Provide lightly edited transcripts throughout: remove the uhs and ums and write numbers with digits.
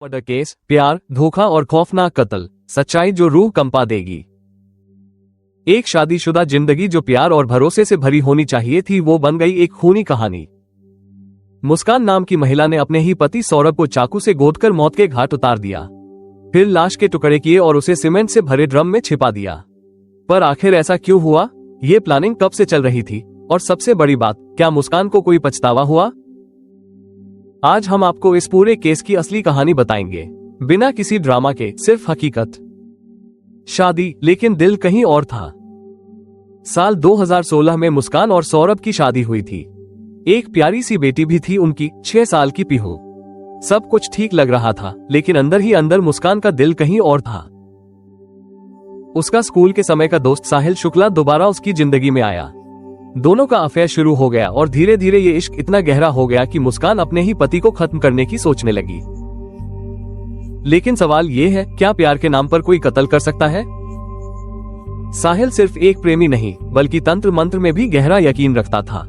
Murder case, प्यार, धोखा और खौफनाक कत्ल, सच्चाई जो रूह कंपा देगी। एक शादीशुदा जिंदगी जो प्यार और भरोसे से भरी होनी चाहिए थी, वो बन गई एक खूनी कहानी। मुस्कान नाम की महिला ने अपने ही पति सौरभ को चाकू से गोदकर मौत के घाट उतार दिया, फिर लाश के टुकड़े किए और उसे सीमेंट से भरे ड्रम में छिपा दिया। पर आखिर ऐसा क्यों हुआ? ये प्लानिंग कब से चल रही थी? और सबसे बड़ी बात, क्या मुस्कान को कोई पछतावा हुआ? आज हम आपको इस पूरे केस की असली कहानी बताएंगे, बिना किसी ड्रामा के, सिर्फ हकीकत। शादी, लेकिन दिल कहीं और था। साल 2016 में मुस्कान और सौरभ की शादी हुई थी। एक प्यारी सी बेटी भी थी उनकी, 6 साल की पीहू। सब कुछ ठीक लग रहा था, लेकिन अंदर ही अंदर मुस्कान का दिल कहीं और था। उसका स्कूल के समय का दोस्त साहिल शुक्ला दोबारा उसकी जिंदगी में आया। दोनों का अफेयर शुरू हो गया और धीरे धीरे ये इश्क इतना गहरा हो गया कि मुस्कान अपने ही पति को खत्म करने की सोचने लगी। लेकिन सवाल ये है, क्या प्यार के नाम पर कोई कत्ल कर सकता है? साहिल सिर्फ एक प्रेमी नहीं, बल्कि तंत्र मंत्र में भी गहरा यकीन रखता था।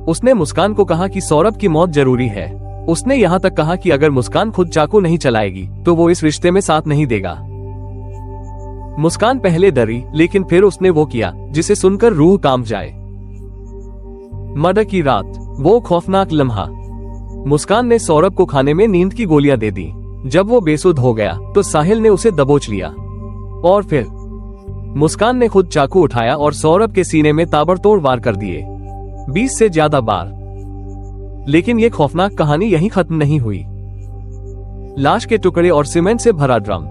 उसने मुस्कान को कहा कि सौरभ की मौत जरूरी है। उसने यहाँ तक कहा कि अगर मुस्कान खुद चाकू नहीं चलाएगी तो वो इस रिश्ते में साथ नहीं देगा। मुस्कान पहले डरी, लेकिन फिर उसने वो किया जिसे सुनकर रूह कांप जाए। मर्डर की रात, वो खौफनाक लम्हा। मुस्कान ने सौरभ को खाने में नींद की गोलियां दे दी। जब वो बेसुध हो गया तो साहिल ने उसे दबोच लिया और फिर मुस्कान ने खुद चाकू उठाया और सौरभ के सीने में ताबड़तोड़ वार कर दिए, 20 से ज्यादा बार। लेकिन ये खौफनाक कहानी यहीं खत्म नहीं हुई। लाश के टुकड़े और सीमेंट से भरा ड्रम।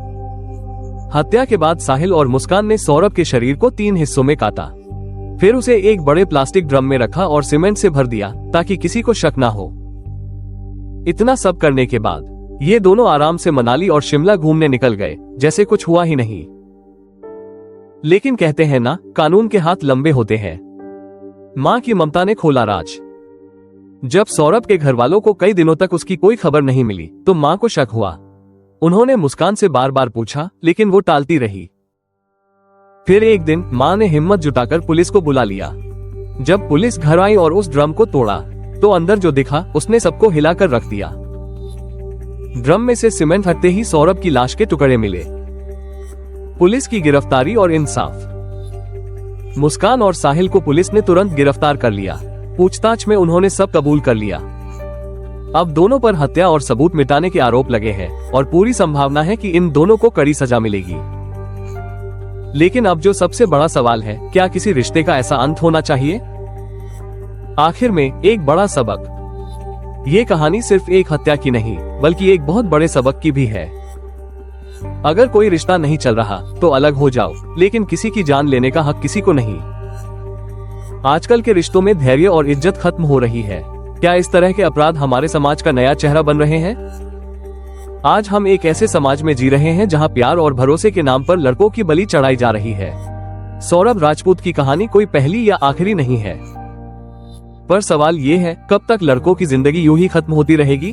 हत्या के बाद साहिल और मुस्कान ने सौरभ के शरीर को 3 हिस्सों में काटा, फिर उसे एक बड़े प्लास्टिक ड्रम में रखा और सीमेंट से भर दिया ताकि किसी को शक ना हो। इतना सब करने के बाद ये दोनों आराम से मनाली और शिमला घूमने निकल गए, जैसे कुछ हुआ ही नहीं। लेकिन कहते हैं ना, कानून के हाथ लंबे होते हैं। मां की ममता ने खोला राज। जब सौरभ के घर वालों को कई दिनों तक उसकी कोई खबर नहीं मिली तो मां को शक हुआ। उन्होंने मुस्कान से बार बार पूछा, लेकिन वो टालती रही। फिर एक दिन मां ने हिम्मत जुटाकर पुलिस को बुला लिया। जब पुलिस घर आई और उस ड्रम को तोड़ा तो अंदर जो दिखा उसने सबको हिलाकर रख दिया। ड्रम में से सीमेंट हटते ही सौरभ की लाश के टुकड़े मिले। पुलिस की गिरफ्तारी और इंसाफ। मुस्कान और साहिल को पुलिस ने तुरंत गिरफ्तार कर लिया। पूछताछ में उन्होंने सब कबूल कर लिया। अब दोनों पर हत्या और सबूत मिटाने के आरोप लगे हैं और पूरी संभावना है कि इन दोनों को कड़ी सजा मिलेगी। लेकिन अब जो सबसे बड़ा सवाल है, क्या किसी रिश्ते का ऐसा अंत होना चाहिए? आखिर में एक बड़ा सबक। ये कहानी सिर्फ एक हत्या की नहीं, बल्कि एक बहुत बड़े सबक की भी है। अगर कोई रिश्ता नहीं चल रहा तो अलग हो जाओ, लेकिन किसी की जान लेने का हक किसी को नहीं। आजकल के रिश्तों में धैर्य और इज्जत खत्म हो रही है। क्या इस तरह के अपराध हमारे समाज का नया चेहरा बन रहे हैं? आज हम एक ऐसे समाज में जी रहे हैं जहां प्यार और भरोसे के नाम पर लड़कों की बलि चढ़ाई जा रही है। सौरभ राजपूत की कहानी कोई पहली या आखिरी नहीं है। पर सवाल ये है, कब तक लड़कों की जिंदगी यूं ही खत्म होती रहेगी?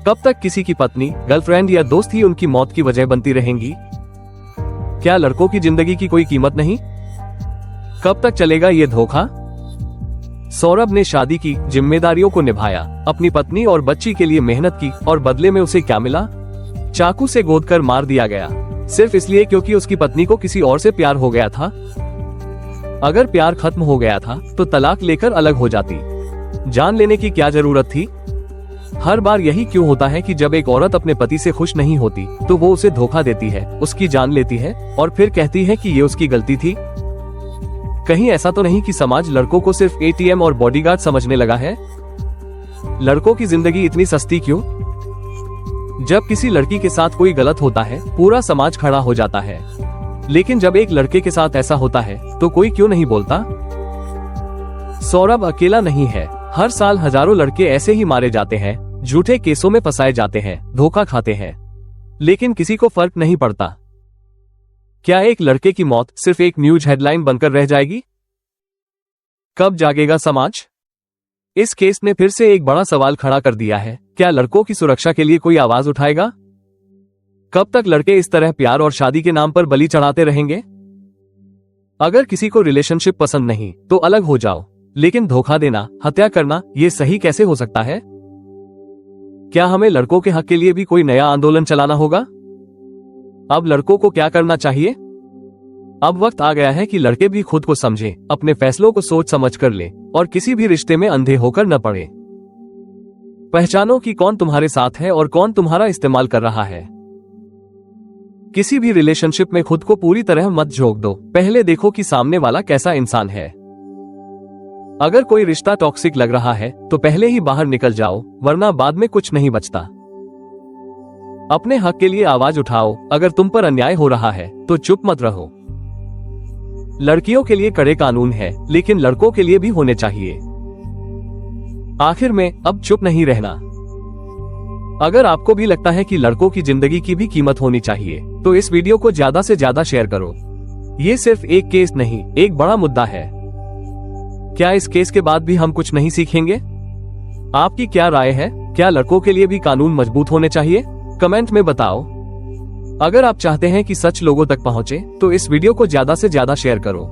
कब तक किसी की पत्नी, गर्लफ्रेंड या दोस्त ही उनकी मौत की वजह बनती रहेंगी? क्या लड़कों की जिंदगी की कोई कीमत नहीं? कब तक चलेगा ये धोखा? सौरभ ने शादी की, जिम्मेदारियों को निभाया, अपनी पत्नी और बच्ची के लिए मेहनत की, और बदले में उसे क्या मिला? चाकू से गोदकर मार दिया गया, सिर्फ इसलिए क्योंकि उसकी पत्नी को किसी और से प्यार हो गया था। अगर प्यार खत्म हो गया था तो तलाक लेकर अलग हो जाती। जान लेने की क्या जरूरत थी? हर बार यही क्यों होता है कि जब एक औरत अपने पति से खुश नहीं होती तो वो उसे धोखा देती है, उसकी जान लेती है और फिर कहती है कि ये उसकी गलती थी? कहीं ऐसा तो नहीं कि समाज लड़कों को सिर्फ एटीएम और बॉडीगार्ड समझने लगा है? लड़कों की जिंदगी इतनी सस्ती क्यों? जब किसी लड़की के साथ कोई गलत होता है, पूरा समाज खड़ा हो जाता है। लेकिन जब एक लड़के के साथ ऐसा होता है तो कोई क्यों नहीं बोलता? सौरभ अकेला नहीं है। हर साल हजारों लड़के ऐसे ही मारे जाते हैं, झूठे केसों में फंसाए जाते हैं, धोखा खाते हैं, लेकिन किसी को फर्क नहीं पड़ता। क्या एक लड़के की मौत सिर्फ एक न्यूज हेडलाइन बनकर रह जाएगी? कब जागेगा समाज? इस केस ने फिर से एक बड़ा सवाल खड़ा कर दिया है, क्या लड़कों की सुरक्षा के लिए कोई आवाज उठाएगा? कब तक लड़के इस तरह प्यार और शादी के नाम पर बलि चढ़ाते रहेंगे? अगर किसी को रिलेशनशिप पसंद नहीं तो अलग हो जाओ, लेकिन धोखा देना, हत्या करना, ये सही कैसे हो सकता है? क्या हमें लड़कों के हक के लिए भी कोई नया आंदोलन चलाना होगा? अब लड़कों को क्या करना चाहिए? अब वक्त आ गया है कि लड़के भी खुद को समझें, अपने फैसलों को सोच समझ कर लें और किसी भी रिश्ते में अंधे होकर न पड़े। पहचानो कि कौन तुम्हारे साथ है और कौन तुम्हारा इस्तेमाल कर रहा है। किसी भी रिलेशनशिप में खुद को पूरी तरह मत झोंक दो, पहले देखो कि सामने वाला कैसा इंसान है। अगर कोई रिश्ता टॉक्सिक लग रहा है तो पहले ही बाहर निकल जाओ, वरना बाद में कुछ नहीं बचता। अपने हक के लिए आवाज उठाओ, अगर तुम पर अन्याय हो रहा है तो चुप मत रहो। लड़कियों के लिए कड़े कानून है, लेकिन लड़कों के लिए भी होने चाहिए। आखिर में अब चुप नहीं रहना। अगर आपको भी लगता है कि लड़कों की जिंदगी की भी कीमत होनी चाहिए तो इस वीडियो को ज्यादा से ज्यादा शेयर करो। ये सिर्फ एक केस नहीं, एक बड़ा मुद्दा है। क्या इस केस के बाद भी हम कुछ नहीं सीखेंगे? आपकी क्या राय है? क्या लड़कों के लिए भी कानून मजबूत होने चाहिए? कमेंट में बताओ। अगर आप चाहते हैं कि सच लोगों तक पहुंचे तो इस वीडियो को ज्यादा से ज्यादा शेयर करो।